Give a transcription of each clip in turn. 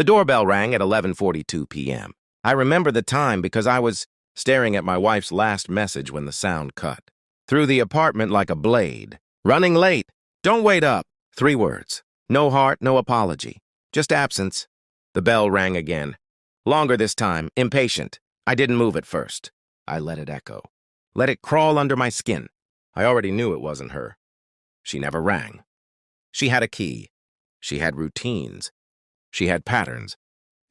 The doorbell rang at 11:42 p.m. I remember the time because I was staring at my wife's last message when the sound cut. Through the apartment like a blade. Running late. Don't wait up. 3 words. No heart, no apology. Just absence. The bell rang again. Longer this time. Impatient. I didn't move at first. I let it echo. Let it crawl under my skin. I already knew it wasn't her. She never rang. She had a key. She had routines. She had patterns.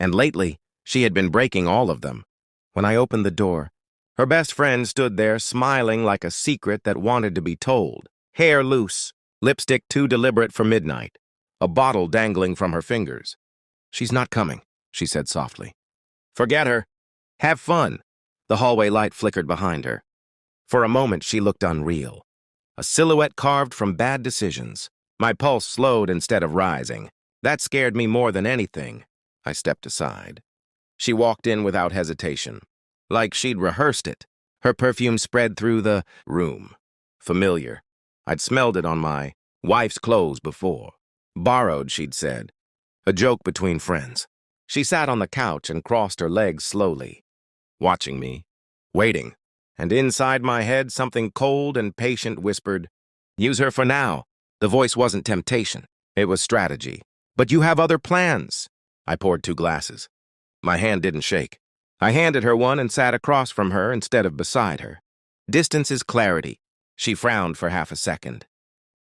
And lately, she had been breaking all of them. When I opened the door, her best friend stood there smiling like a secret that wanted to be told. Hair loose, lipstick too deliberate for midnight, a bottle dangling from her fingers. She's not coming, she said softly. Forget her. Have fun. The hallway light flickered behind her. For a moment, she looked unreal. A silhouette carved from bad decisions. My pulse slowed instead of rising. That scared me more than anything. I stepped aside. She walked in without hesitation, like she'd rehearsed it. Her perfume spread through the room. Familiar. I'd smelled it on my wife's clothes before. Borrowed, she'd said. A joke between friends. She sat on the couch and crossed her legs slowly, watching me, waiting. And inside my head, something cold and patient whispered, "Use her for now." The voice wasn't temptation. It was strategy. "But you have other plans." I poured 2 glasses. My hand didn't shake. I handed her one and sat across from her instead of beside her. Distance is clarity. She frowned for half a second.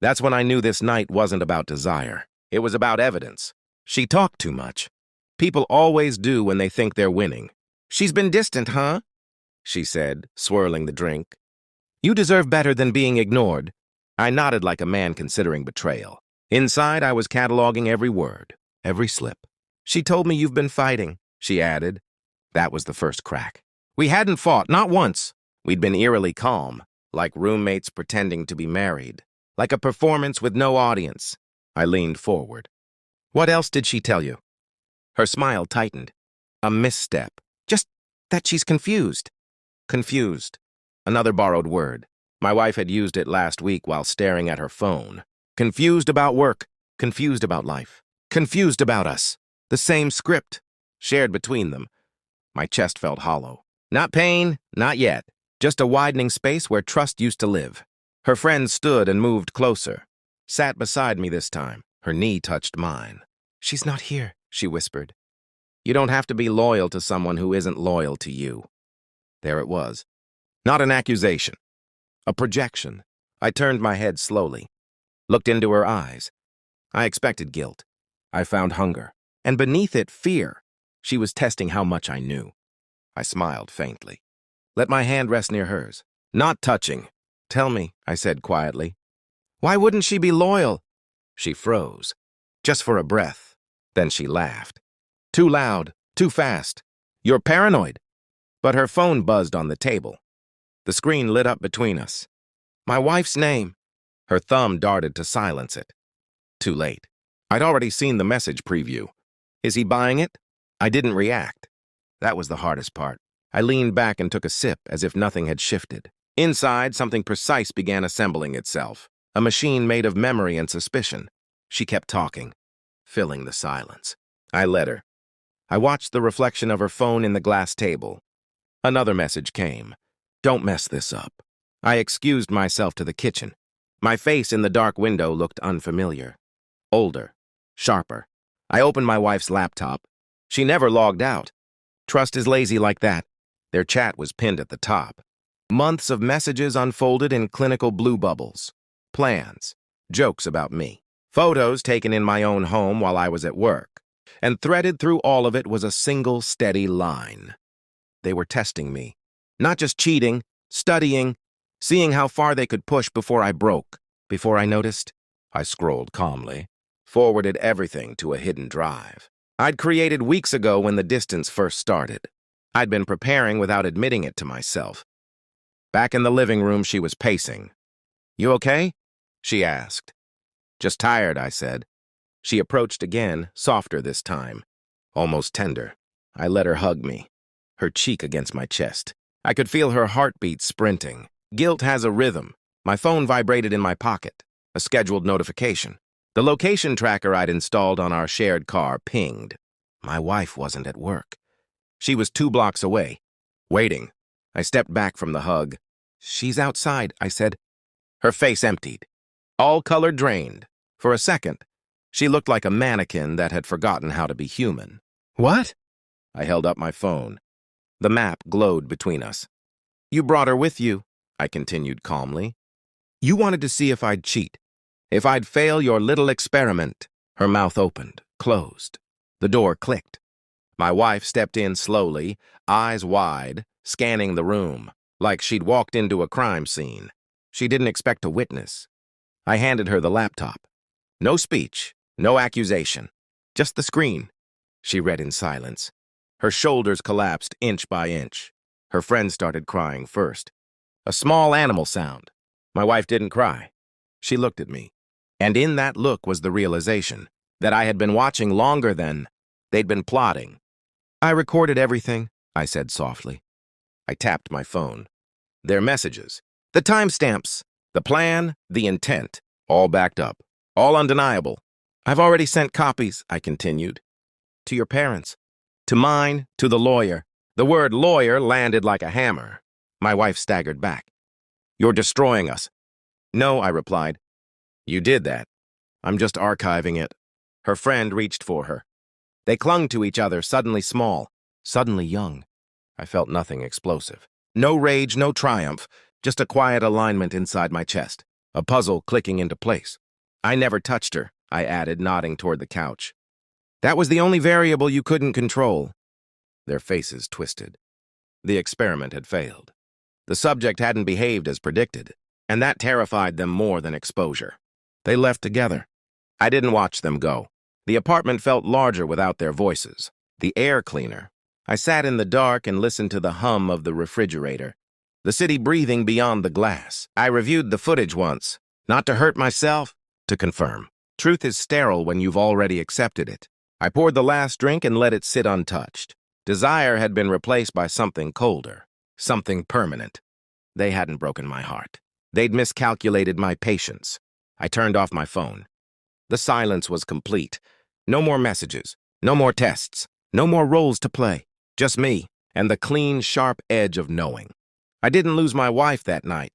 That's when I knew this night wasn't about desire. It was about evidence. She talked too much. People always do when they think they're winning. "She's been distant, huh?" she said, swirling the drink. "You deserve better than being ignored." I nodded like a man considering betrayal. Inside, I was cataloging every word, every slip. "She told me you've been fighting," she added. That was the first crack. We hadn't fought, not once. We'd been eerily calm, like roommates pretending to be married, like a performance with no audience. I leaned forward. "What else did she tell you?" Her smile tightened. "A misstep. Just that she's confused." Confused. Another borrowed word. My wife had used it last week while staring at her phone. Confused about work. Confused about life. Confused about us. The same script, shared between them. My chest felt hollow. Not pain, not yet. Just a widening space where trust used to live. Her friend stood and moved closer. Sat beside me this time. Her knee touched mine. "She's not here," she whispered. You don't have to be loyal to someone who isn't loyal to you. There it was. Not an accusation. A projection. I turned my head slowly. Looked into her eyes. I expected guilt. I found hunger. And beneath it, fear. She was testing how much I knew. I smiled faintly. Let my hand rest near hers. Not touching. "Tell me," I said quietly. "Why wouldn't she be loyal?" She froze. Just for a breath. Then she laughed. Too loud. Too fast. "You're paranoid." But her phone buzzed on the table. The screen lit up between us. "My wife's name." Her thumb darted to silence it. Too late. I'd already seen the message preview. Is he buying it? I didn't react. That was the hardest part. I leaned back and took a sip as if nothing had shifted. Inside, something precise began assembling itself. A machine made of memory and suspicion. She kept talking, filling the silence. I let her. I watched the reflection of her phone in the glass table. Another message came. "Don't mess this up." I excused myself to the kitchen. My face in the dark window looked unfamiliar. Older. Sharper. I opened my wife's laptop. She never logged out. Trust is lazy like that. Their chat was pinned at the top. Months of messages unfolded in clinical blue bubbles. Plans. Jokes about me. Photos taken in my own home while I was at work. And threaded through all of it was a single steady line. They were testing me. Not just cheating, studying, seeing how far they could push before I broke. Before I noticed, I scrolled calmly, forwarded everything to a hidden drive. I'd created weeks ago when the distance first started. I'd been preparing without admitting it to myself. Back in the living room, she was pacing. "You okay?" she asked. "Just tired," I said. She approached again, softer this time, almost tender. I let her hug me, her cheek against my chest. I could feel her heartbeat sprinting. Guilt has a rhythm. My phone vibrated in my pocket, a scheduled notification. The location tracker I'd installed on our shared car pinged. My wife wasn't at work. She was 2 blocks away, waiting. I stepped back from the hug. "She's outside," I said. Her face emptied. All color drained. For a second, she looked like a mannequin that had forgotten how to be human. "What?" I held up my phone. The map glowed between us. "You brought her with you," I continued calmly. "You wanted to see if I'd cheat, if I'd fail your little experiment." Her mouth opened, closed. The door clicked. My wife stepped in slowly, eyes wide, scanning the room, like she'd walked into a crime scene. She didn't expect a witness. I handed her the laptop. No speech, no accusation, just the screen. She read in silence. Her shoulders collapsed inch by inch. Her friend started crying first. A small animal sound. My wife didn't cry. She looked at me. And in that look was the realization that I had been watching longer than they'd been plotting. "I recorded everything," I said softly. I tapped my phone. Their messages, the timestamps, the plan, the intent, all backed up, all undeniable. "I've already sent copies," I continued. "To your parents, to mine, to the lawyer." The word lawyer landed like a hammer. My wife staggered back. "You're destroying us." "No," I replied. "You did that. I'm just archiving it." Her friend reached for her. They clung to each other, suddenly small, suddenly young. I felt nothing explosive. No rage, no triumph, just a quiet alignment inside my chest, a puzzle clicking into place. "I never touched her," I added, nodding toward the couch. "That was the only variable you couldn't control." Their faces twisted. The experiment had failed. The subject hadn't behaved as predicted, and that terrified them more than exposure. They left together. I didn't watch them go. The apartment felt larger without their voices, the air cleaner. I sat in the dark and listened to the hum of the refrigerator, the city breathing beyond the glass. I reviewed the footage once, not to hurt myself, to confirm. Truth is sterile when you've already accepted it. I poured the last drink and let it sit untouched. Desire had been replaced by something colder, something permanent. They hadn't broken my heart. They'd miscalculated my patience. I turned off my phone. The silence was complete. No more messages, no more tests, no more roles to play. Just me and the clean, sharp edge of knowing. I didn't lose my wife that night.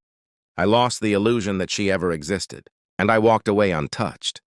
I lost the illusion that she ever existed, and I walked away untouched.